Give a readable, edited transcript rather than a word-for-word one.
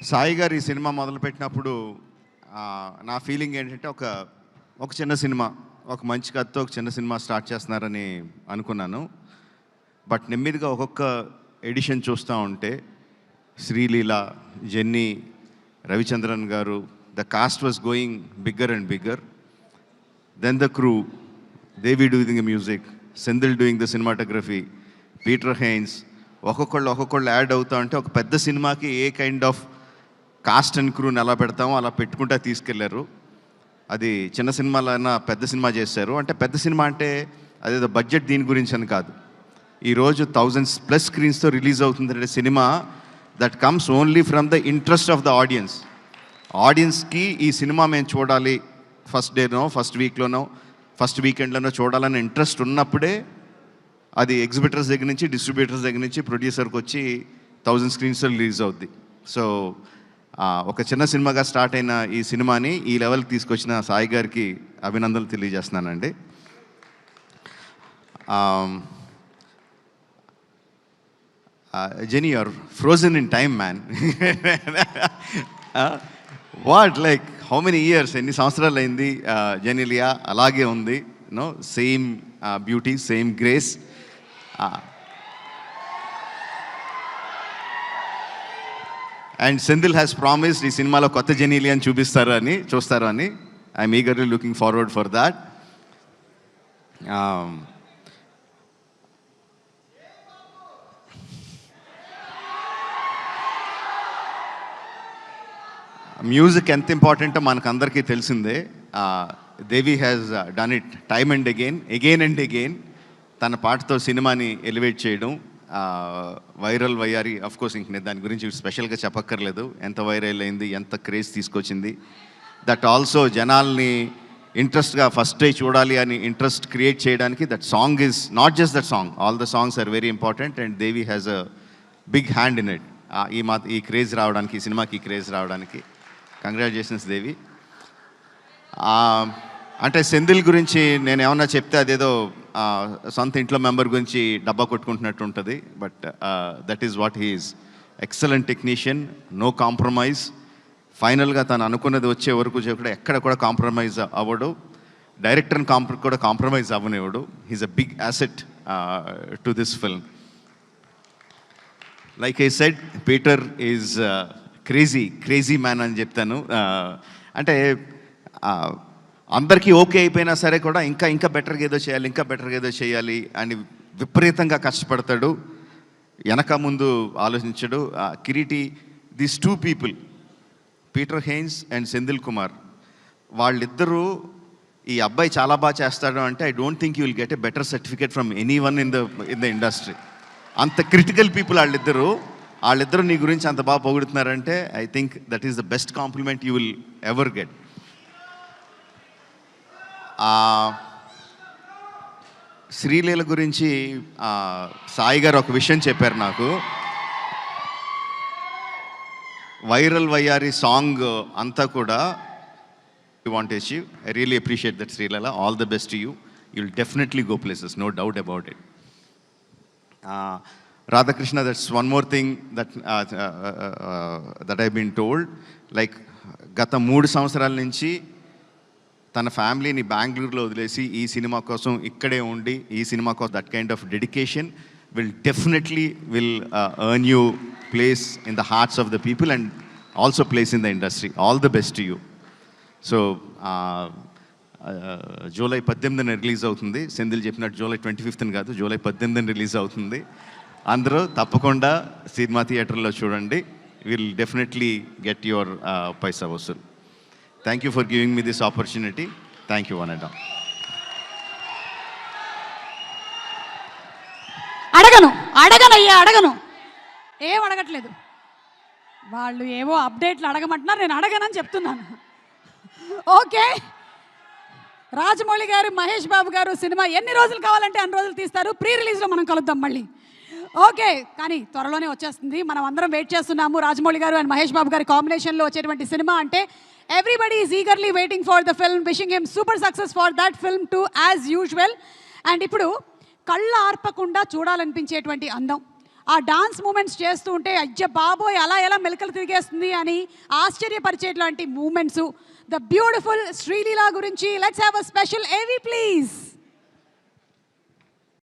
సాయి గారు ఈ సినిమా మొదలుపెట్టినప్పుడు నా ఫీలింగ్ ఏంటంటే ఒక చిన్న సినిమా, ఒక మంచి కథతో ఒక చిన్న సినిమా స్టార్ట్ చేస్తున్నారని అనుకున్నాను. బట్ నెమ్మదిగా ఒక్కొక్క ఎడిషన్ చూస్తూ ఉంటే Sreeleela, Jenny, Ravichandran garu, the cast was going bigger and bigger. Then the crew, Devi doing the music, Senthil doing the cinematography, Peter Hein, ఒక్కొక్కళ్ళు యాడ్ అవుతా ఉంటే ఒక పెద్ద సినిమాకి a kind of cast and క్రూని ఎలా పెడతామో అలా పెట్టుకుంటా తీసుకెళ్లారు. అది చిన్న సినిమాలైనా పెద్ద సినిమా చేశారు. అంటే పెద్ద సినిమా అంటే అదేదో బడ్జెట్ దీని గురించి అని కాదు. ఈరోజు 1000+ స్క్రీన్స్తో రిలీజ్ అవుతుందంటే cinema that comes only from the interest of the audience. ఆడియన్స్కి ఈ సినిమా మేము చూడాలి, ఫస్ట్ డేనో, ఫస్ట్ వీక్లోనో, ఫస్ట్ వీకెండ్లోనో చూడాలని ఇంట్రెస్ట్ ఉన్నప్పుడే అది ఎగ్జిబిటర్స్ దగ్గర నుంచి, డిస్ట్రిబ్యూటర్స్ దగ్గర నుంచి ప్రొడ్యూసర్కి వచ్చి 1000 స్క్రీన్స్లో రిలీజ్ అవుద్ది. సో ఒక చిన్న సినిమాగా స్టార్ట్ అయిన ఈ సినిమాని ఈ లెవెల్కి తీసుకొచ్చిన సాయి గారికి అభినందనలు తెలియజేస్తున్నానండి. Genie, your frozen in time man. What, like how many years, ఎన్ని సంవత్సరాలు అయింది జెనీలియా అలాగే ఉంది. No, same beauty, same grace. And Senthil has promised ఈ సినిమాలో కొత్త జెనీలియాని చూస్తారు అని. I'm eagerly looking forward for that. Music ఎంత ఇంపార్టెంటో మనకందరికీ తెలిసిందే. Devi has done it time and again and again. తన పాటతో సినిమాని ఎలివేట్ చేయడం. వైరల్ వయ్యారి, అఫ్ కోర్స్ ఇంక నేను దాని గురించి స్పెషల్గా చెప్పక్కర్లేదు. ఎంత వైరల్ అయింది, ఎంత క్రేజ్ తీసుకొచ్చింది. దట్ ఆల్సో జనాల్ని ఇంట్రెస్ట్గా ఫస్ట్ డే చూడాలి అని ఇంట్రెస్ట్ క్రియేట్ చేయడానికి that song is not just that song, all the songs are very important and Devi has a big hand in it. ఈ క్రేజ్ రావడానికి, ఈ సినిమాకి ఈ క్రేజ్ రావడానికి కంగ్రాచులేషన్స్ దేవి. అంటే సెంధిల్ గురించి నేను ఏమన్నా చెప్తే అదేదో సొంత ఇంట్లో మెంబర్ గురించి డబ్బా కొట్టుకుంటున్నట్టు ఉంటుంది. But that is what he is. Excellent technician, no compromise. ఫైనల్గా తను అనుకున్నది వచ్చే వరకు కూడా ఎక్కడ కూడా కాంప్రమైజ్ అవ్వడు. డైరెక్టర్ని కూడా కాంప్రమైజ్ అవ్వనివ్వడు. He's a big asset to this film. Like I said, Peter is crazy man అని చెప్తాను. అంటే అందరికీ ఓకే అయిపోయినా సరే కూడా ఇంకా బెటర్గా ఏదో చేయాలి అని విపరీతంగా కష్టపడతాడు. వెనక ముందు ఆలోచించడు. Kireeti, these 2 people, Peter Hein and Senthil Kumar, వాళ్ళిద్దరూ ఈ అబ్బాయి చాలా బాగా చేస్తాడు అంటే I don't think you will get a better certificate from anyone in the industry. అంత క్రిటికల్ పీపుల్ వాళ్ళిద్దరూ నీ గురించి అంత బాగా పొగుడుతున్నారంటే I think that is the best compliment you will ever get. Sreeleela గురించి సాయి గారు ఒక విషయం చెప్పారు నాకు. వైరల్ వయ్యారి సాంగ్ అంతా కూడా you want achieve. I really appreciate that Sreeleela. All the best to you. You will definitely go places, no doubt about it. Radhakrishna, that's one more thing that I been told. Like గత 3 సంవత్సరాల నుంచి తన ఫ్యామిలీని బెంగళూరులో వదిలేసి ఈ సినిమా కోసం ఇక్కడే ఉండి, ఈ సినిమా కోసం that kind of dedication will definitely earn you place in the hearts of the people and also place in the industry. All the best to you. So July 18న రిలీజ్ అవుతుంది. సెంధిల్ చెప్పినట్టు జూలై 25న కాదు, జూలై 18న release అవుతుంది. అందరూ తప్పకుండా సినిమా థియేటర్లో చూడండి. Will definitely get your paisa vasool. Thank you for giving me this opportunity. Thank you, one and all. అడగను ఏం అడగట్లేదు. వాళ్ళు ఏవో అప్డేట్లు అడగమంటున్నారు, నేను అడగనని చెప్తున్నాను. ఓకే, రాజమౌళి గారు, మహేష్ బాబు గారు సినిమా ఎన్ని రోజులు కావాలంటే అన్ని రోజులు తీస్తారు. ప్రీ రిలీజ్లో మనం కలుద్దాం మళ్ళీ. ఓకే, కానీ త్వరలోనే వచ్చేస్తుంది. మనం అందరం వెయిట్ చేస్తున్నాము. రాజమౌళి గారు అండ్ మహేష్ బాబు గారి కాంబినేషన్లో వచ్చేటువంటి సినిమా అంటే everybody is eagerly waiting for the film, wishing him super success for that film too as usual. And ఇప్పుడు కళ్ళ ఆర్పకుండా చూడాలనిపించేటువంటి అందం, ఆ డాన్స్ మూమెంట్స్ చేస్తూ ఉంటే అయ్య బాబోయ్ అలా ఎలా మెలకలు తిరిగేస్తుంది అని ఆశ్చర్యపరిచేట్లాంటి మూమెంట్స్. ద బ్యూటిఫుల్ శ్రీలీల గురించి లెట్స్ హ్యావ్ అ స్పెషల్ ఏవి ప్లీజ్.